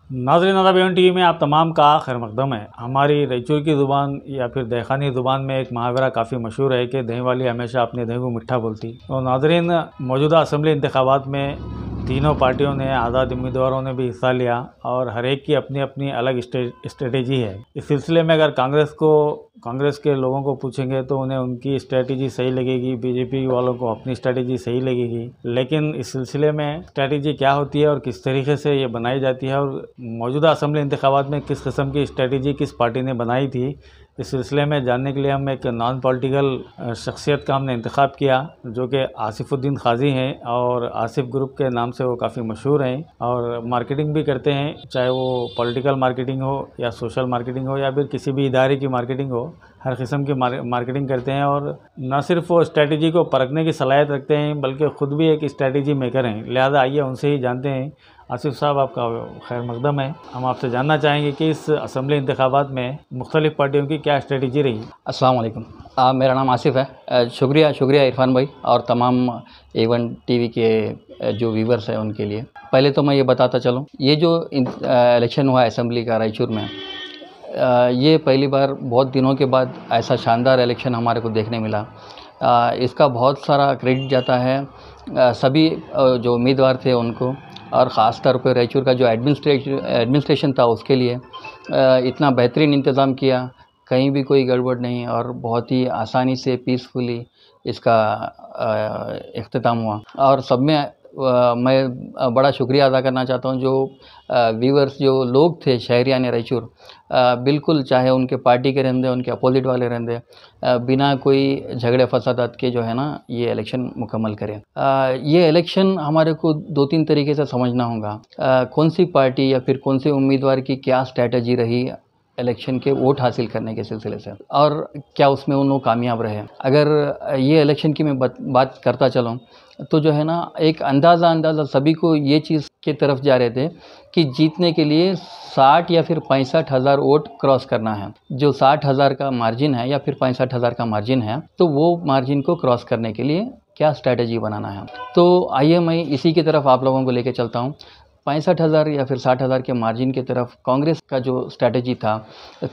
नाज़रीन, अदब Avon TV में आप तमाम का खैर मकदम है। हमारी रायचूर की ज़ुबान या फिर दहखानी ज़ुबान में एक मुहावरा काफ़ी मशहूर है कि दही वाली हमेशा अपने दही को मिठा बोलती। और नाज़रीन, मौजूदा असम्बली इंतखाबात में तीनों पार्टियों ने, आज़ाद उम्मीदवारों ने भी हिस्सा लिया और हर एक की अपनी अपनी अलग स्ट्रेटेजी है। इस सिलसिले में अगर कांग्रेस के लोगों को पूछेंगे तो उन्हें उनकी स्ट्रेटेजी सही लगेगी, बीजेपी वालों को अपनी स्ट्रेटेजी सही लगेगी। लेकिन इस सिलसिले में स्ट्रेटेजी क्या होती है और किस तरीके से ये बनाई जाती है और मौजूदा असम्बली इंतखाबात में किस किस्म की स्ट्रेटेजी किस पार्टी ने बनाई थी, इस सिलसिले में जानने के लिए हम एक नॉन पॉलिटिकल शख्सियत का हमने इंतखाब किया जो कि आसिफुद्दीन खाजी हैं और आसिफ ग्रुप के नाम से वो काफ़ी मशहूर हैं और मार्केटिंग भी करते हैं, चाहे वो पॉलिटिकल मार्केटिंग हो या सोशल मार्केटिंग हो या फिर किसी भी इदारे की मार्केटिंग हो। हर किस्म की मार्केटिंग करते हैं और न सिर्फ वो स्ट्रेटेजी को परखने की सलाहियत रखते हैं बल्कि ख़ुद भी एक स्ट्रेटेजी मेकर हैं। लिहाजा आइए उनसे ही जानते हैं। आसिफ साहब, आपका खैर मकदम है। हम आपसे जानना चाहेंगे कि इस असम्बली इंतखाबात में मुख्तलिफ़ पार्टियों की क्या स्ट्रेटेजी रही। अस्सलाम वालेकुम। मेरा नाम आसिफ है। शुक्रिया इरफान भाई और तमाम एवन टीवी के जो व्यूवर्स हैं उनके लिए। पहले तो मैं ये बताता चलूँ, ये जो इलेक्शन हुआ असम्बली का रायचूर में, ये पहली बार बहुत दिनों के बाद ऐसा शानदार इलेक्शन हमारे को देखने मिला। इसका बहुत सारा क्रेडिट जाता है सभी जो उम्मीदवार थे उनको, और ख़ास तौर पर रायचूर का जो एडमिनिस्ट्रेशन था उसके लिए। इतना बेहतरीन इंतज़ाम किया, कहीं भी कोई गड़बड़ नहीं और बहुत ही आसानी से पीसफुली इसका इख्तिताम हुआ। और सब में मैं बड़ा शुक्रिया अदा करना चाहता हूँ जो व्यूवर्स, जो लोग थे शहरियान रायचूर, बिल्कुल चाहे उनके पार्टी के रहंदे, उनके अपोजिट वाले रहंदे, बिना कोई झगड़े फसादात के जो है ना ये इलेक्शन मुकम्मल करें। ये इलेक्शन हमारे को 2-3 तरीके से समझना होगा। कौन सी पार्टी या फिर कौन से उम्मीदवार की क्या स्ट्रैटेजी रही इलेक्शन के वोट हासिल करने के सिलसिले से, और क्या उसमें उन लोग कामयाब रहे। अगर ये इलेक्शन की मैं बात करता चलूँ तो जो है ना एक अंदाज़ा सभी को ये चीज़ की तरफ जा रहे थे कि जीतने के लिए 60 या फिर 65 हज़ार वोट क्रॉस करना है। जो 60 हज़ार का मार्जिन है या फिर 65 हज़ार का मार्जिन है, तो वो मार्जिन को क्रॉस करने के लिए क्या स्ट्रैटेजी बनाना है। तो आइए मैं इसी की तरफ आप लोगों को लेके चलता हूँ। 65 हज़ार या फिर 60 हज़ार के मार्जिन की तरफ कांग्रेस का जो स्ट्रैटेजी था,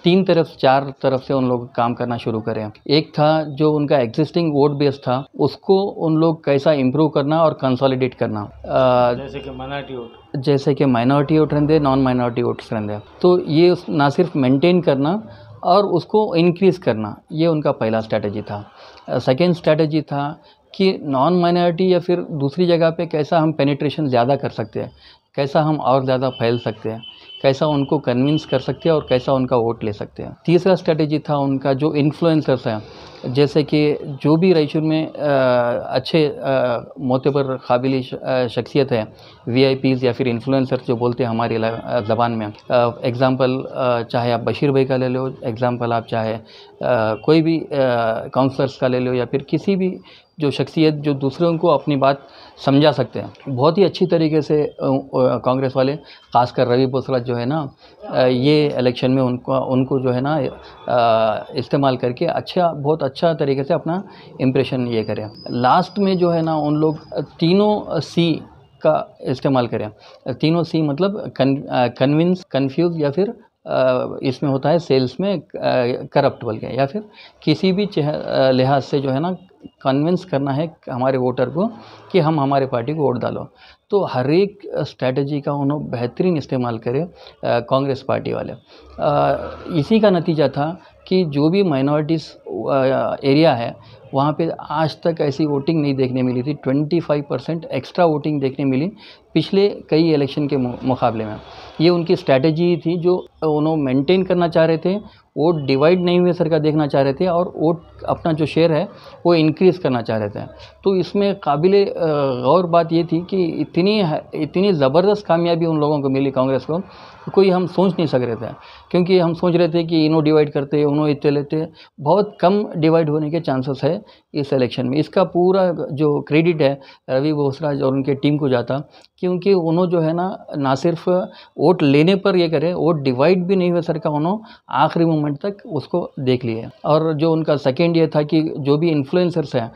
4 तरफ से उन लोग काम करना शुरू करें। एक था जो उनका एग्जिस्टिंग वोट बेस था, उसको उन लोग कैसा इम्प्रूव करना और कंसोलिडेट करना। जैसे कि माइनॉरिटी वोट रहंदे, नॉन माइनॉरिटी वोट्स रहंदे, तो ये ना सिर्फ मेंटेन करना और उसको इंक्रीज़ करना, ये उनका पहला स्ट्रैटेजी था। सेकेंड स्ट्रैटेजी था कि नॉन माइनॉरिटी या फिर दूसरी जगह पे कैसा हम पेनिट्रेशन ज़्यादा कर सकते हैं, कैसा हम और ज़्यादा फैल सकते हैं, कैसा उनको कन्विंस कर सकते हैं और कैसा उनका वोट ले सकते हैं। तीसरा स्ट्रैटेजी था उनका जो इन्फ्लुएंसर्स हैं, जैसे कि जो भी रायचूर में अच्छे मोतबर काबिल शख्सियत है, वीआईपीज़ या फिर इन्फ्लुएंसर्स जो बोलते हैं हमारी ज़बान में। एग्ज़ाम्पल चाहे आप बशीर भाई का ले लो, एग्ज़ाम्पल आप चाहे कोई भी काउंसलर्स का ले लो, या फिर किसी भी जो शख्सियत जो दूसरों को अपनी बात समझा सकते हैं। बहुत ही अच्छी तरीके से कांग्रेस वाले, ख़ासकर रवि बोसला जो है ना, ये इलेक्शन में उनको जो है ना इस्तेमाल करके बहुत अच्छा तरीके से अपना इम्प्रेशन ये करें। लास्ट में जो है ना उन लोग तीनों सी का इस्तेमाल करें। तीनों सी मतलब कन्विंस, कन्फ्यूज़ या फिर इसमें होता है सेल्स में करप्ट बोल के, या फिर किसी भी लिहाज से जो है ना कन्विंस करना है हमारे वोटर को कि हम हमारे पार्टी को वोट डालो। तो हर एक स्ट्रैटेजी का उन्होंने बेहतरीन इस्तेमाल करे कांग्रेस पार्टी वाले। इसी का नतीजा था कि जो भी माइनॉरिटीज़ एरिया है वहाँ पे आज तक ऐसी वोटिंग नहीं देखने मिली थी। 25% एक्स्ट्रा वोटिंग देखने मिली पिछले कई इलेक्शन के मुकाबले में। ये उनकी स्ट्रैटेजी थी जो उन्होंने मेंटेन करना चाह रहे थे। वोट डिवाइड नहीं हुए सर का देखना चाह रहे थे और वोट अपना जो शेयर है वो इंक्रीज़ करना चाह रहे थे। तो इसमें काबिले गौर बात ये थी कि इतनी ज़बरदस्त कामयाबी उन लोगों को मिली कांग्रेस को, कोई हम सोच नहीं सक रहे थे। क्योंकि हम सोच रहे थे कि इन्हों डिवाइड करते, उन्हों इतने लेते, बहुत कम डिवाइड होने के चांसेस है इस इलेक्शन में। इसका पूरा जो क्रेडिट है रवि बोसराज और उनके टीम को जाता, क्योंकि उन्होंने जो है ना सिर्फ वोट लेने पर ये करे, वोट डिवाइड भी नहीं हुए सर का उन्होंने आखिरी मोमेंट गवर्नमेंट तक उसको देख लिए। और जो उनका सेकेंड ये था कि जो भी इन्फ्लुएंसर्स हैं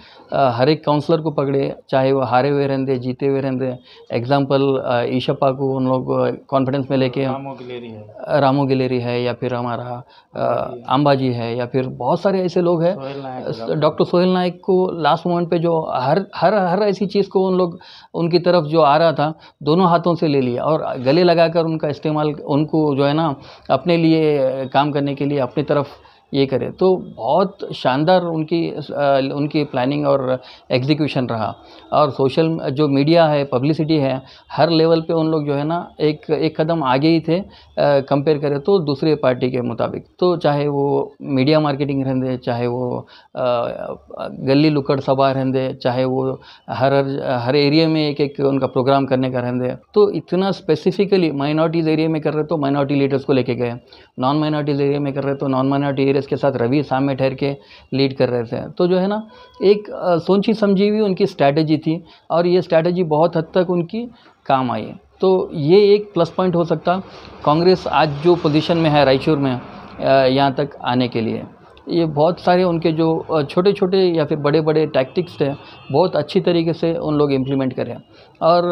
हर एक काउंसलर को पकड़े, चाहे वो हारे हुए रहते जीते हुए रहते। एग्जाम्पल ईशप्पा को उन लोग कॉन्फिडेंस में लेके, रामू गिलेरी है या फिर हमारा अंबाजी है या फिर बहुत सारे ऐसे लोग हैं, डॉक्टर सोहेल नायक को लास्ट मोमेंट पे जो हर ऐसी चीज़ को उन लोग उनकी तरफ जो आ रहा था दोनों हाथों से ले लिया और गले लगाकर उनका इस्तेमाल, उनको जो है ना अपने लिए काम करने के लिए अपनी तरफ ये करे। तो बहुत शानदार उनकी प्लानिंग और एग्जीक्यूशन रहा। और सोशल जो मीडिया है, पब्लिसिटी है, हर लेवल पे उन लोग जो है ना एक कदम आगे ही थे कंपेयर करें तो दूसरे पार्टी के मुताबिक। तो चाहे वो मीडिया मार्केटिंग रहंदे, चाहे वो गली लुक्कड़ सभा रहंदे, चाहे वो हर एरिया में एक उनका प्रोग्राम करने का रहंदे। तो इतना स्पेसिफिकली माइनॉरिटीज़ एरिया में कर रहे तो माइनॉरिटी लीडर्स को लेके गए, नॉन माइनॉरिटीज़ एरिया में कर रहे तो नॉन माइनॉरिटी एरियाज़ के साथ रवि सामने ठहर के लीड कर रहे थे। तो जो है ना एक सोची समझी हुई उनकी स्ट्रैटेजी थी और ये स्ट्रैटेजी बहुत हद तक उनकी काम आई। तो ये एक प्लस पॉइंट हो सकता कांग्रेस आज जो पोजीशन में है रायचूर में यहाँ तक आने के लिए। ये बहुत सारे उनके जो छोटे छोटे या फिर बड़े बड़े टैक्टिक्स थे बहुत अच्छी तरीके से उन लोग इम्प्लीमेंट करें। और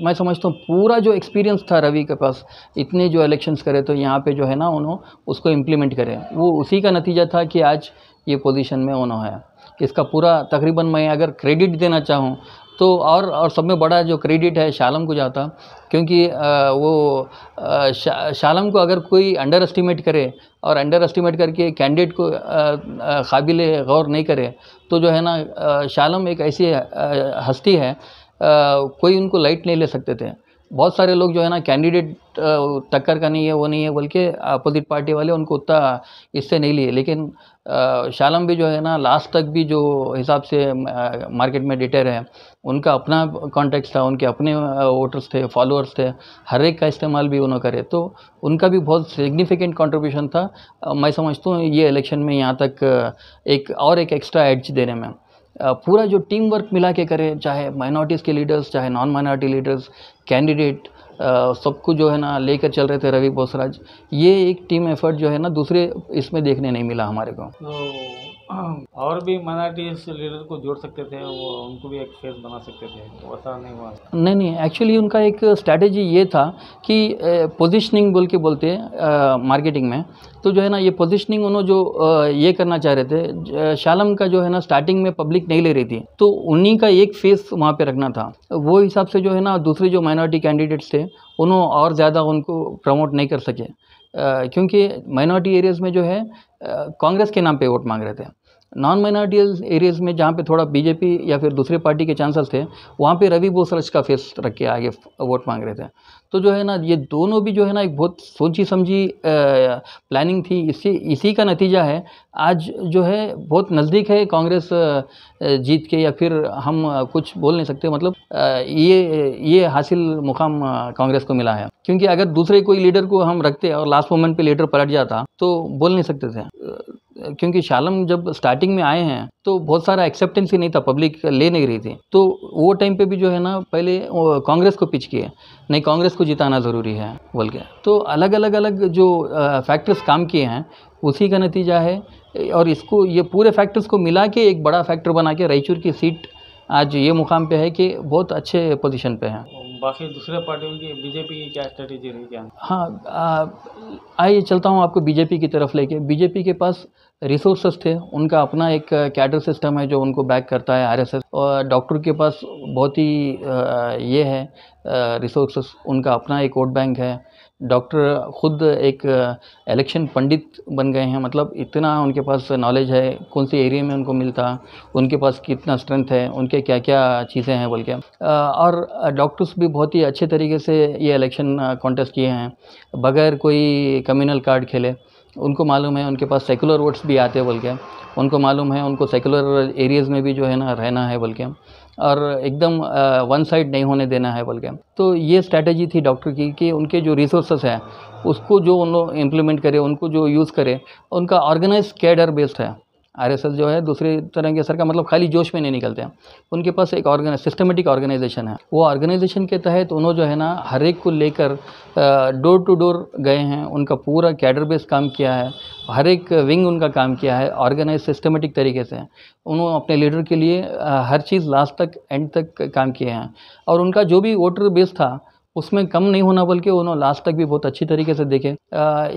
मैं समझता हूँ पूरा जो एक्सपीरियंस था रवि के पास, इतने जो इलेक्शंस करे तो यहाँ पे जो है ना उन्होंने उसको इम्प्लीमेंट करें, वो उसी का नतीजा था कि आज ये पोजीशन में उन्होंने है। इसका पूरा तकरीबन मैं अगर क्रेडिट देना चाहूँ तो और सब में बड़ा जो क्रेडिट है शालम को जाता, क्योंकि शालम को अगर कोई अंडर एस्टिमेट करे और अंडर एस्टिमेट करके कैंडिडेट को काबिल गौर नहीं करे तो जो है ना शालम एक ऐसी हस्ती है कोई उनको लाइट नहीं ले सकते थे। बहुत सारे लोग जो है ना कैंडिडेट टक्कर का नहीं है, वो नहीं है, बल्कि अपोजिट पार्टी वाले उनको उतना इससे नहीं लिए। लेकिन शालम भी जो है ना लास्ट तक भी जो हिसाब से मार्केट में डिटेर है, उनका अपना कॉन्टेक्स्ट था, उनके अपने वोटर्स थे, फॉलोअर्स थे, हर एक का इस्तेमाल भी उन्होंने करे। तो उनका भी बहुत सिग्निफिकेंट कंट्रीब्यूशन था। मैं समझता हूँ ये इलेक्शन में यहाँ तक एक एक्स्ट्रा एज देने में पूरा जो टीम वर्क मिला के करे, चाहे माइनॉरिटीज़ के लीडर्स, चाहे नॉन माइनॉरिटी लीडर्स, कैंडिडेट, सबको जो है ना लेकर चल रहे थे रवि बोसराज। ये एक टीम एफर्ट जो है ना दूसरे इसमें देखने नहीं मिला हमारे को। तो और भी माइनॉरिटीज़ लीडर को जोड़ सकते थे, वो उनको भी एक फेस बना सकते थे, वो ऐसा नहीं हुआ। नहीं, एक्चुअली उनका एक स्ट्रैटेजी ये था कि पोजीशनिंग बोलते मार्केटिंग में। तो जो है ना ये पोजीशनिंग उन्होंने जो ये करना चाह रहे थे, शालम का जो है ना स्टार्टिंग में पब्लिक नहीं ले रही थी, तो उन्हीं का एक फेस वहाँ पे रखना था। वो हिसाब से जो है ना दूसरे जो माइनॉरिटी कैंडिडेट्स थे उन्होंने और ज़्यादा उनको प्रमोट नहीं कर सके, क्योंकि माइनॉरिटी एरियाज़ में जो है कांग्रेस के नाम पे वोट मांग रहे थे। नॉन माइनॉरिटी एरियाज़ में जहाँ पे थोड़ा बीजेपी या फिर दूसरे पार्टी के चांसेस थे, वहाँ पे रवि बोसराज का फेस रख के आगे वोट मांग रहे थे। तो जो है ना ये दोनों भी जो है ना एक बहुत सोची समझी प्लानिंग थी। इसी का नतीजा है आज जो है बहुत नज़दीक है कांग्रेस जीत के, या फिर हम कुछ बोल नहीं सकते, मतलब ये हासिल मुकाम कांग्रेस को मिला है। क्योंकि अगर दूसरे कोई लीडर को हम रखते और लास्ट मोमेंट पे लीडर पलट जाता तो बोल नहीं सकते थे, क्योंकि शालम जब स्टार्टिंग में आए हैं तो बहुत सारा एक्सेप्टेंस ही नहीं था, पब्लिक ले नहीं रही थी। तो वो टाइम पे भी जो है ना पहले कांग्रेस को पिच किए, नहीं कांग्रेस को जिताना ज़रूरी है बोल के। तो अलग अलग जो फैक्टर्स काम किए हैं उसी का नतीजा है। और इसको ये पूरे फैक्टर्स को मिला के एक बड़ा फैक्टर बना के रायचूर की सीट आज ये मुकाम पे है कि बहुत अच्छे पोजीशन पे हैं। बाकी दूसरे पार्टियों की बीजेपी की क्या स्ट्रेटेजी रही क्या? हाँ, आइए चलता हूँ आपको बीजेपी की तरफ लेके। बीजेपी के पास रिसोर्सेस थे, उनका अपना एक कैडर सिस्टम है जो उनको बैक करता है, आरएसएस। और डॉक्टर के पास बहुत ही ये है रिसोर्सेस, उनका अपना एक वोट बैंक है। डॉक्टर खुद एक इलेक्शन पंडित बन गए हैं, मतलब इतना उनके पास नॉलेज है कौन सी एरिया में उनको मिलता, उनके पास कितना स्ट्रेंथ है, उनके क्या क्या चीज़ें हैं बोल के। और डॉक्टर्स भी बहुत ही अच्छे तरीके से ये इलेक्शन कॉन्टेस्ट किए हैं बगैर कोई कम्युनल कार्ड खेले। उनको मालूम है उनके पास सेकुलर वोट्स भी आते हैं बोल के, उनको मालूम है उनको सेकुलर एरियाज़ में भी जो है ना रहना है बोल के, और एकदम वन साइड नहीं होने देना है बोल के। तो ये स्ट्रैटेजी थी डॉक्टर की कि उनके जो रिसोर्सेस हैं उसको जो उन लोग इम्प्लीमेंट करे, उनको जो यूज़ करे। उनका ऑर्गेनाइज कैडर बेस्ड है, आरएसएस जो है दूसरी तरह के सरकार मतलब खाली जोश में नहीं निकलते हैं, उनके पास एक सिस्टमेटिक ऑर्गेनाइजेशन है। वो ऑर्गेनाइजेशन के तहत उन्होंने जो है ना हर एक को लेकर डोर टू डोर गए हैं, उनका पूरा कैडर बेस काम किया है, हर एक विंग उनका काम किया है ऑर्गेनाइज सिस्टमेटिक तरीके से। उन्होंने अपने लीडर के लिए हर चीज़ लास्ट तक एंड तक काम किए हैं, और उनका जो भी वोटर बेस था उसमें कम नहीं होना, बल्कि उन्होंने लास्ट तक भी बहुत अच्छी तरीके से देखे।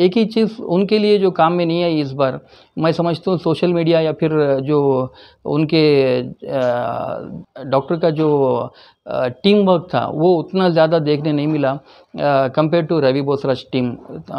एक ही चीज़ उनके लिए जो काम में नहीं आई इस बार, मैं समझता हूँ सोशल मीडिया या फिर जो उनके डॉक्टर का जो टीम वर्क था वो उतना ज़्यादा देखने नहीं मिला कंपेयर टू रवि बोसराज टीम,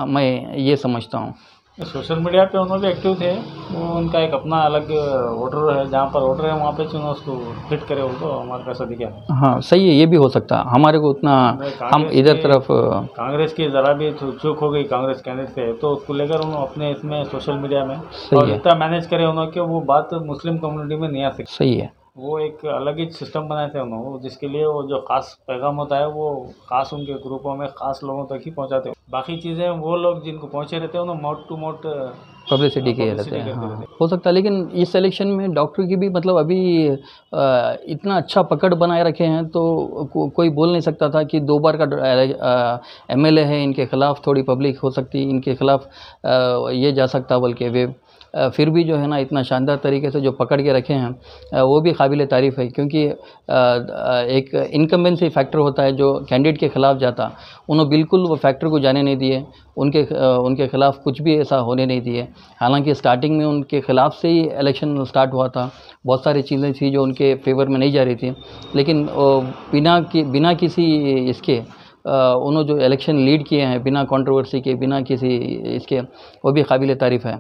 मैं ये समझता हूँ। सोशल मीडिया पे उन्होंने भी एक्टिव थे, वो उनका एक अपना अलग वोटर है, जहाँ पर वोटर है वहाँ पे चुनो उसको फिट करे, वो तो हमारे कैसा दिखा। हाँ सही है, ये भी हो सकता है, हमारे को उतना हम इधर तरफ कांग्रेस की ज़रा भी चूक हो गई कांग्रेस कैंडिडेट से, तो उसको लेकर उन्होंने अपने इसमें सोशल मीडिया में और इतना मैनेज करे उन्होंने कि वो बात मुस्लिम कम्युनिटी में नहीं आ सकती। सही है, वो एक अलग ही सिस्टम बनाए थे उन्होंने, जिसके लिए वो जो खास पैगाम होता है वो खास उनके ग्रुपों में खास लोगों तक ही पहुंचाते हैं। बाकी चीज़ें वो लोग जिनको पहुंचे रहते हैं उन्होंने माउथ टू माउथ पब्लिसिटी किए रहते हैं। हाँ, हो सकता है, लेकिन इस इलेक्शन में डॉक्टर की भी मतलब अभी इतना अच्छा पकड़ बनाए रखे हैं, तो कोई बोल नहीं सकता था कि 2 बार का एमएलए है, इनके खिलाफ थोड़ी पब्लिक हो सकती, इनके खिलाफ ये जा सकता, बल्कि वे फिर भी जो है ना इतना शानदार तरीके से जो पकड़ के रखे हैं वो भी काबिल तारीफ़ है, क्योंकि एक इनकम्बेंसी फैक्टर होता है जो कैंडिडेट के ख़िलाफ़ जाता, उन्होंने बिल्कुल वो फैक्टर को जाने नहीं दिए, उनके ख़िलाफ़ कुछ भी ऐसा होने नहीं दिए। हालांकि स्टार्टिंग में उनके ख़िलाफ़ से ही इलेक्शन स्टार्ट हुआ था, बहुत सारी चीज़ें थी जो उनके फेवर में नहीं जा रही थी, लेकिन बिना किसी इसके उन्होंने जो इलेक्शन लीड किए हैं बिना कंट्रोवर्सी के, बिना किसी इसके, वो भी काबिल तारीफ़ है।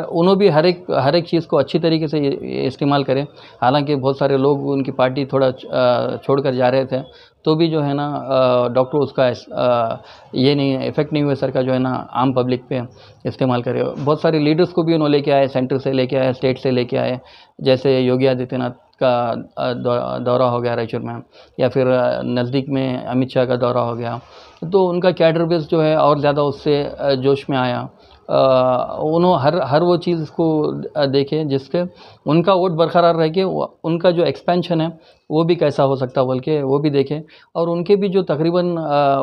उन्होंने भी हर एक चीज़ को अच्छी तरीके से इस्तेमाल करें। हालांकि बहुत सारे लोग उनकी पार्टी थोड़ा छोड़कर जा रहे थे, तो भी जो है ना डॉक्टर उसका ये नहीं इफ़ेक्ट नहीं हुआ सर का जो है ना आम पब्लिक पे इस्तेमाल करे। बहुत सारे लीडर्स को भी उन्होंने लेके आए, सेंटर से लेके आए, स्टेट से लेके आए, जैसे योगी आदित्यनाथ का दौरा हो गया रायचूर में, या फिर नज़दीक में अमित शाह का दौरा हो गया, तो उनका कैडर बेस जो है और ज़्यादा उससे जोश में आया। उन्होंने हर वो चीज़ को देखे जिसके उनका वोट बरकरार रह के उनका जो एक्सपेंशन है वो भी कैसा हो सकता, बल्कि वो भी देखें, और उनके भी जो तकरीबन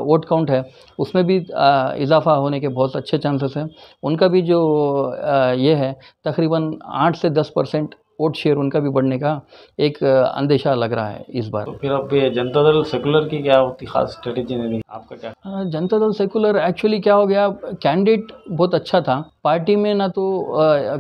वोट काउंट है उसमें भी इजाफा होने के बहुत अच्छे चांसेस हैं। उनका भी जो ये है तकरीबन 8 से 10% वोट शेयर उनका भी बढ़ने का एक अंदेशा लग रहा है इस बार। तो फिर अब ये जनता दल सेकुलर की क्या होती खास स्ट्रेटेजी नहीं, आपका क्या? जनता दल सेकुलर एक्चुअली क्या हो गया, कैंडिडेट बहुत अच्छा था, पार्टी में ना तो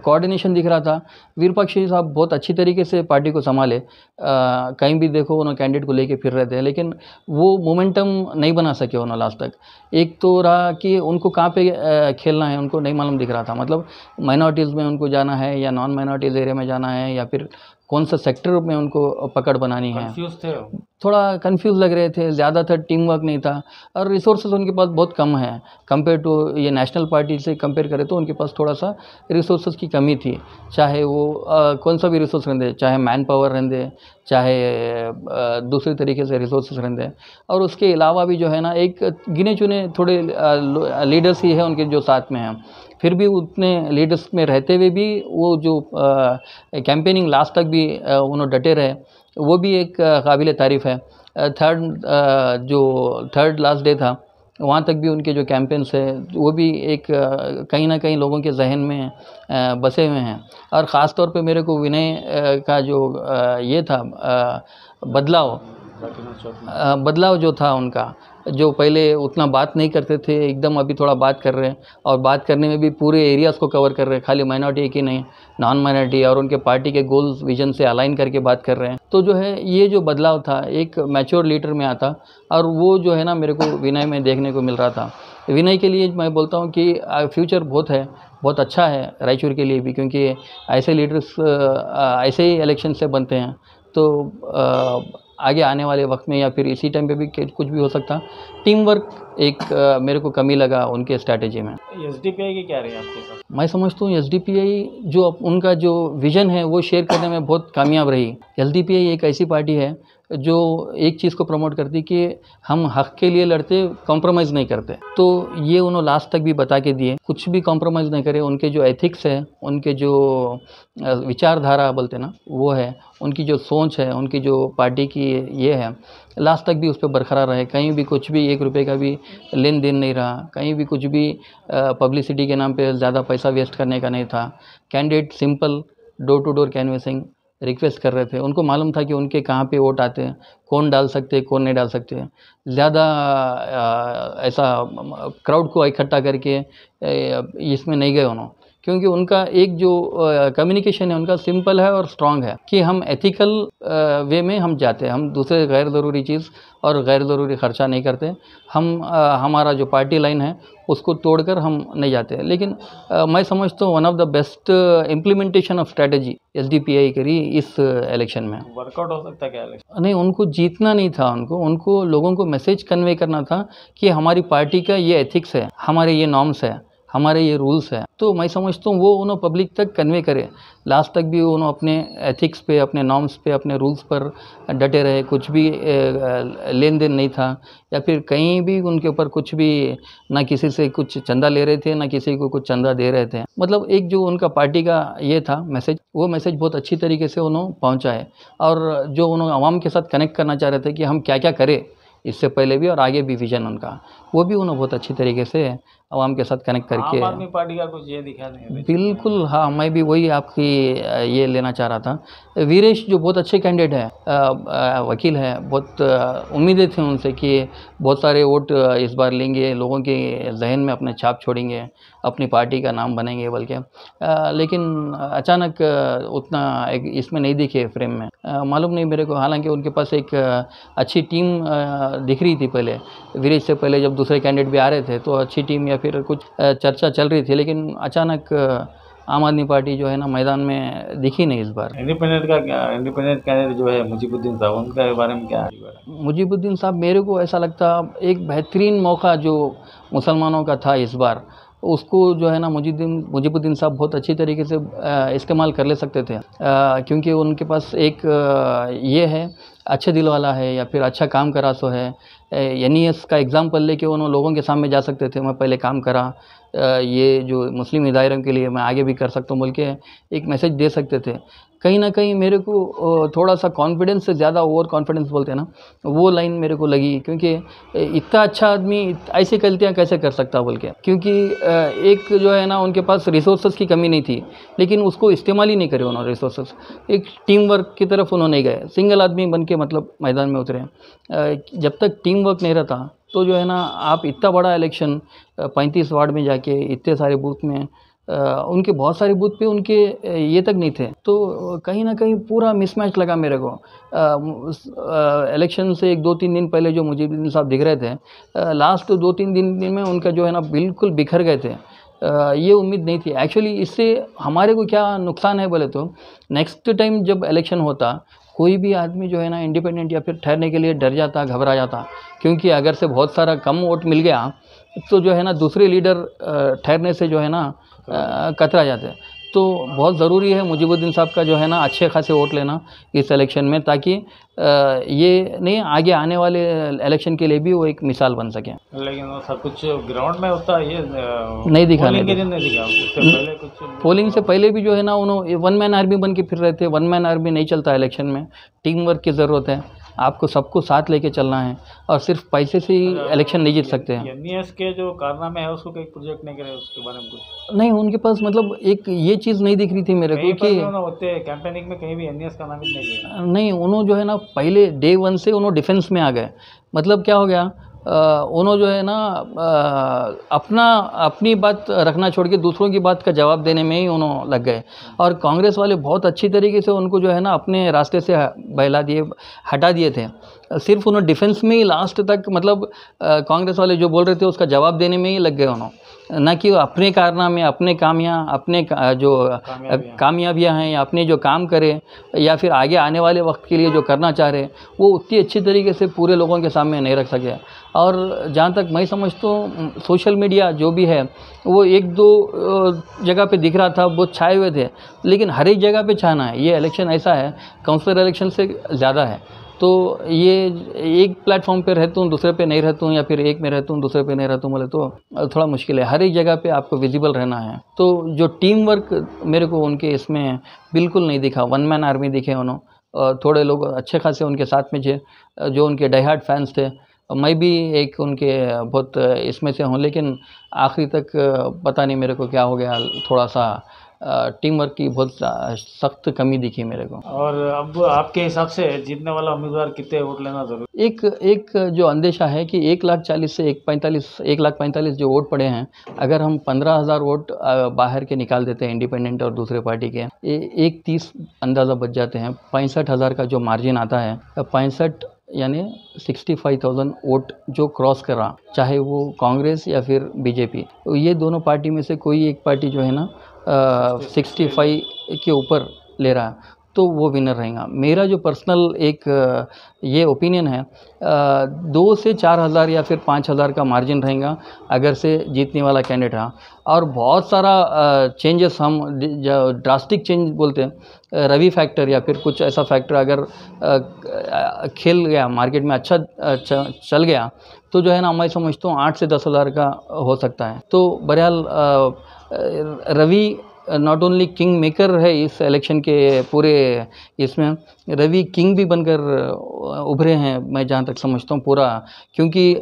कोऑर्डिनेशन दिख रहा था। विरूपाक्षी साहब बहुत अच्छी तरीके से पार्टी को संभाले, कहीं भी देखो उन्होंने कैंडिडेट को लेके फिर रहे थे, लेकिन वो मोमेंटम नहीं बना सके उन्होंने लास्ट तक। एक तो रहा कि उनको कहाँ पे खेलना है उनको नहीं मालूम दिख रहा था, मतलब माइनॉरिटीज़ में उनको जाना है या नॉन माइनॉरिटीज़ एरिया में जाना है, या फिर कौन सा सेक्टर में उनको पकड़ बनानी है। कंफ्यूज थे, थोड़ा कंफ्यूज लग रहे थे, ज़्यादातर टीम वर्क नहीं था, और रिसोर्सेज उनके पास बहुत कम है कंपेयर टू ये नेशनल पार्टी से कंपेयर करें तो उनके पास थोड़ा सा रिसोर्सेज की कमी थी। चाहे वो कौन सा भी रिसोर्स रहते, चाहे मैन पावर रहते, चाहे दूसरे तरीके से रिसोर्सेज रहते, और उसके अलावा भी जो है ना एक गिने चुने थोड़े लीडर्स ही है उनके जो साथ में हैं। फिर भी उतने लीडर्स में रहते हुए भी वो जो कैंपेनिंग लास्ट तक भी उन्होंने डटे रहे, वो भी एक काबिल तारीफ़ है। थर्ड लास्ट डे था, वहाँ तक भी उनके जो कैंपेन्स है वो भी एक कहीं ना कहीं लोगों के जहन में बसे हुए हैं। और ख़ास तौर पे मेरे को विनय का जो ये था बदलाव जो था उनका, जो पहले उतना बात नहीं करते थे एकदम अभी थोड़ा बात कर रहे हैं, और बात करने में भी पूरे एरियाज़ को कवर कर रहे हैं, खाली माइनॉरिटी की नहीं, नॉन माइनॉरिटी, और उनके पार्टी के गोल्स विजन से अलाइन करके बात कर रहे हैं। तो जो है ये जो बदलाव था एक मैच्योर लीडर में आता, और वो जो है ना मेरे को विनय में देखने को मिल रहा था। विनय के लिए मैं बोलता हूँ कि फ्यूचर बहुत अच्छा है रायचूर के लिए भी, क्योंकि ऐसे लीडर्स ऐसे ही इलेक्शन से बनते हैं, तो आगे आने वाले वक्त में या फिर इसी टाइम पे भी कुछ भी हो सकता। टीम वर्क एक मेरे को कमी लगा उनके स्ट्रैटेजी में। एसडीपीआई की क्या रही है आपके साथ? मैं समझता हूँ एसडीपीआई जो उनका जो विज़न है वो शेयर करने में बहुत कामयाब रही। एसडीपीआई एक ऐसी पार्टी है जो एक चीज़ को प्रमोट करती कि हम हक़ के लिए लड़ते, कॉम्प्रोमाइज़ नहीं करते। तो ये उन्होंने लास्ट तक भी बता के दिए, कुछ भी कॉम्प्रोमाइज़ नहीं करे। उनके जो एथिक्स है, उनके जो विचारधारा बोलते हैं ना वो है, उनकी जो सोच है, उनकी जो पार्टी की ये है, लास्ट तक भी उस पर बरकरार रहे। कहीं भी कुछ भी 1 रुपये का भी लेन देन नहीं रहा, कहीं भी कुछ भी पब्लिसिटी के नाम पे ज़्यादा पैसा वेस्ट करने का नहीं था। Candidate simple door to door canvassing request कर रहे थे। उनको मालूम था कि उनके कहाँ पे वोट आते हैं, कौन डाल सकते हैं, कौन नहीं डाल सकते। ज़्यादा ऐसा क्राउड को इकट्ठा करके इसमें नहीं गए उन्होंने, क्योंकि उनका एक जो कम्युनिकेशन है उनका सिंपल है और स्ट्रांग है कि हम एथिकल वे में हम जाते हैं, हम दूसरे गैर ज़रूरी चीज़ और गैर ज़रूरी ख़र्चा नहीं करते। हम हमारा जो पार्टी लाइन है उसको तोड़कर हम नहीं जाते। लेकिन मैं समझता हूँ one of the best implementation of strategy SDPI करी इस इलेक्शन में। वर्कआउट हो सकता है क्या इलेक्शन? नहीं, उनको जीतना नहीं था, उनको लोगों को मैसेज कन्वे करना था कि हमारी पार्टी का ये एथिक्स है, हमारे ये नॉर्म्स है, हमारे ये रूल्स हैं। तो मैं समझता हूँ वो उन्होंने पब्लिक तक कन्वे करे। लास्ट तक भी उन्होंने अपने एथिक्स पे, अपने नॉर्म्स पे, अपने रूल्स पर डटे रहे। कुछ भी लेन देन नहीं था, या फिर कहीं भी उनके ऊपर कुछ भी, ना किसी से कुछ चंदा ले रहे थे, ना किसी को कुछ चंदा दे रहे थे। मतलब एक जो उनका पार्टी का ये था मैसेज, वो मैसेज बहुत अच्छी तरीके से उन्होंने पहुँचा है। और जो उन्होंने आवाम के साथ कनेक्ट करना चाह रहे थे कि हम क्या क्या करें इससे पहले भी और आगे भी विजन उनका, वो भी उन्होंने बहुत अच्छी तरीके से आवाम के साथ कनेक्ट करके। आम आदमी पार्टी का कुछ ये दिखा नहीं? बिल्कुल हाँ, मैं भी वही आपकी ये लेना चाह रहा था। वीरेश जो बहुत अच्छे कैंडिडेट हैं, वकील हैं, बहुत उम्मीदें थी उनसे कि बहुत सारे वोट इस बार लेंगे, लोगों के जहन में अपने छाप छोड़ेंगे, अपनी पार्टी का नाम बनेंगे बल्कि। लेकिन अचानक उतना इसमें नहीं दिखे फ्रेम में, मालूम नहीं मेरे को। हालांकि उनके पास एक अच्छी टीम दिख रही थी पहले, वीरेश से पहले जब दूसरे कैंडिडेट भी आ रहे थे तो अच्छी टीम या फिर कुछ चर्चा चल रही थी। लेकिन अचानक आम आदमी पार्टी जो है ना मैदान में दिखी नहीं इस बार। इंडिपेंडेंट का क्या, इंडिपेंडेंट कैंडिडेट जो है मुजीबुद्दीन साहब, उनके बारे में क्या है? मुजीबुद्दीन साहब, मेरे को ऐसा लगता एक बेहतरीन मौका जो मुसलमानों का था इस बार, उसको जो है ना मुजीबुद्दीन साहब बहुत अच्छी तरीके से इस्तेमाल कर ले सकते थे। क्योंकि उनके पास एक ये है, अच्छे दिल वाला है या फिर अच्छा काम करा सो है। NES का एग्ज़ाम्पल लेके उन्होंने लोगों के सामने जा सकते थे, मैं पहले काम करा, ये जो मुस्लिम हिदायरों के लिए मैं आगे भी कर सकता हूँ बोल के एक मैसेज दे सकते थे। कहीं ना कहीं मेरे को थोड़ा सा कॉन्फिडेंस से ज़्यादा ओवर कॉन्फिडेंस बोलते हैं ना, वो लाइन मेरे को लगी। क्योंकि इतना अच्छा आदमी ऐसी गलतियाँ कैसे कर सकता बोल के। क्योंकि एक जो है ना उनके पास रिसोर्सेज की कमी नहीं थी, लेकिन उसको इस्तेमाल ही नहीं करे उन्होंने रिसोर्सेज। एक टीम वर्क की तरफ उन्होंने नहीं गए, सिंगल आदमी बन के मतलब मैदान में उतरे। जब तक टीम वर्क नहीं रहता तो जो है ना आप इतना बड़ा इलेक्शन 35 वार्ड में जाके इतने सारे बूथ में, उनके बहुत सारे बूथ पे उनके ये तक नहीं थे। तो कहीं ना कहीं पूरा मिसमैच लगा मेरे को। इलेक्शन से 1-2-3 दिन पहले जो मुजीबुद्दीन साहब दिख रहे थे, लास्ट 2-3 दिन में उनका जो है ना बिल्कुल बिखर गए थे। ये उम्मीद नहीं थी एक्चुअली। इससे हमारे को क्या नुकसान है बोले तो, नेक्स्ट टाइम जब इलेक्शन होता कोई भी आदमी जो है ना इंडिपेंडेंट या फिर ठहरने के लिए डर जाता, घबरा जाता। क्योंकि अगर से बहुत सारा कम वोट मिल गया तो जो है ना दूसरे लीडर ठहरने से जो है ना कतरा जाते हैं। तो बहुत ज़रूरी है मुजीबुद्दीन साहब का जो है ना अच्छे खासे वोट लेना इस इलेक्शन में, ताकि ये नहीं आगे आने वाले इलेक्शन के लिए भी वो एक मिसाल बन सके। लेकिन वो सब कुछ ग्राउंड में होता है, ये नहीं दिखा। पोलिंग के दिन नहीं दिखा, उससे पहले कुछ पोलिंग से पहले भी जो है ना उन्होंने 1 मैन आर्मी बन के फिर रहे थे। 1 मैन आर्मी नहीं चलता इलेक्शन में, टीम वर्क की ज़रूरत है, आपको सबको साथ लेके चलना है, और सिर्फ पैसे से ही इलेक्शन नहीं जीत सकते हैं। NES के जो कारनामे है उसको कोई प्रोजेक्ट नहीं करे, उसके बारे में कुछ नहीं, उनके पास मतलब एक ये चीज़ नहीं दिख रही थी मेरे को कि होते कैंपेनिंग में कहीं भी NES का नाम ही नहीं लिया। नहीं, उन्होंने जो है ना पहले डे 1 से उन्होंने डिफेंस में आ गए। मतलब क्या हो गया, उन्होंने जो है ना अपनी बात रखना छोड़ के दूसरों की बात का जवाब देने में ही उन्होंने लग गए। और कांग्रेस वाले बहुत अच्छी तरीके से उनको जो है ना अपने रास्ते से हटा दिए थे। सिर्फ उन्होंने डिफेंस में ही लास्ट तक मतलब कांग्रेस वाले जो बोल रहे थे उसका जवाब देने में ही लग गए उन्होंने। ना कि वो अपने कारनामे, अपने जो कामयाबियाँ हैं या अपने जो काम करे या फिर आगे आने वाले वक्त के लिए जो करना चाह रहे, वो उतनी अच्छी तरीके से पूरे लोगों के सामने नहीं रख सके। और जहाँ तक मैं समझता हूँ, सोशल मीडिया जो भी है वो एक दो जगह पे दिख रहा था, बहुत छाए हुए थे, लेकिन हर एक जगह पे छाना है। ये इलेक्शन ऐसा है, काउंसिलर इलेक्शन से ज़्यादा है। तो ये एक प्लेटफॉर्म पे रहता हूँ, दूसरे पे नहीं रहता हूँ, या फिर एक में रहता हूँ दूसरे पे नहीं रहता हूँ, बोले तो थोड़ा मुश्किल है। हर एक जगह पे आपको विजिबल रहना है। तो जो टीम वर्क मेरे को उनके इसमें बिल्कुल नहीं दिखा। वन मैन आर्मी दिखे उन्होंने, थोड़े लोग अच्छे खासे उनके साथ में थे, जो उनके डाई हार्ड फैंस थे। मैं भी एक उनके बहुत इसमें से हूँ, लेकिन आखिरी तक पता नहीं मेरे को क्या हो गया, थोड़ा सा टीम वर्क की बहुत सख्त कमी दिखी मेरे को। और अब आपके हिसाब से जीतने वाला उम्मीदवार कितने वोट लेना जरूरी? एक जो अंदेशा है कि 1,40,000 से 1,45,000 जो वोट पड़े हैं, अगर हम 15,000 वोट बाहर के निकाल देते हैं, इंडिपेंडेंट और दूसरे पार्टी के, 1,30 अंदाज़ा बच जाते हैं। 65,000 का जो मार्जिन आता है, 65 यानी 65,000 वोट जो क्रॉस कर रहा, चाहे वो कांग्रेस या फिर बीजेपी, तो ये दोनों पार्टी में से कोई एक पार्टी जो है ना 65 के ऊपर ले रहा है, तो वो विनर रहेगा। मेरा जो पर्सनल एक ये ओपिनियन है, 2 से 4,000 या फिर 5,000 का मार्जिन रहेगा अगर से जीतने वाला कैंडिडेट रहा। और बहुत सारा चेंजेस, हम ड्रास्टिक चेंज बोलते हैं, रवि फैक्टर या फिर कुछ ऐसा फैक्टर अगर खेल गया मार्केट में, अच्छा चल गया, तो जो है ना, मैं समझता हूँ 8 से 10,000 का हो सकता है। तो बहरहाल Ravi not only king maker है इस इलेक्शन के पूरे इसमें, रवि किंग भी बनकर उभरे हैं, मैं जहाँ तक समझता हूँ पूरा। क्योंकि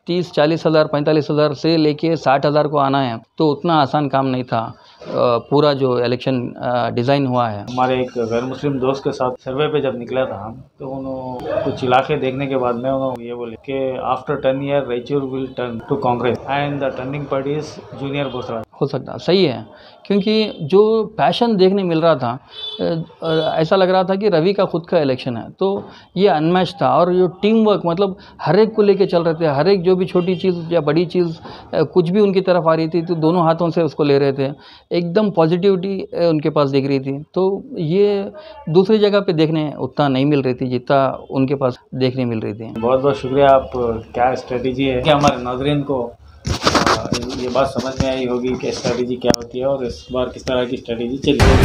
30-40 हज़ार 45,000 से लेके 60,000 को आना है, तो उतना आसान काम नहीं था। पूरा जो इलेक्शन डिज़ाइन हुआ है, हमारे एक गैर मुस्लिम दोस्त के साथ सर्वे पे जब निकला था हम, तो उन्होंने कुछ इलाके देखने के बाद में उन्होंने ये बोले कि after 10 year Raichur will turn to Congress and the turning party is junior Bosaraj. हो सकता सही है, क्योंकि जो पैशन देखने मिल रहा था, ऐसा लग रहा था कि रवि का खुद का इलेक्शन है, तो ये अनमैच था। और जो टीम वर्क, मतलब हर एक को लेके चल रहे थे, हर एक जो भी छोटी चीज़ या बड़ी चीज़ कुछ भी उनकी तरफ आ रही थी, तो दोनों हाथों से उसको ले रहे थे, एकदम पॉजिटिविटी उनके पास दिख रही थी। तो ये दूसरी जगह पे देखने उतना नहीं मिल रही थी जितना उनके पास देखने मिल रही थी। बहुत बहुत शुक्रिया। आप क्या स्ट्रेटेजी है कि हमारे नाज़रीन को ये बात समझ में आई होगी कि स्ट्रेटेजी क्या होती है और इस बार किस तरह की स्ट्रेटेजी चली है।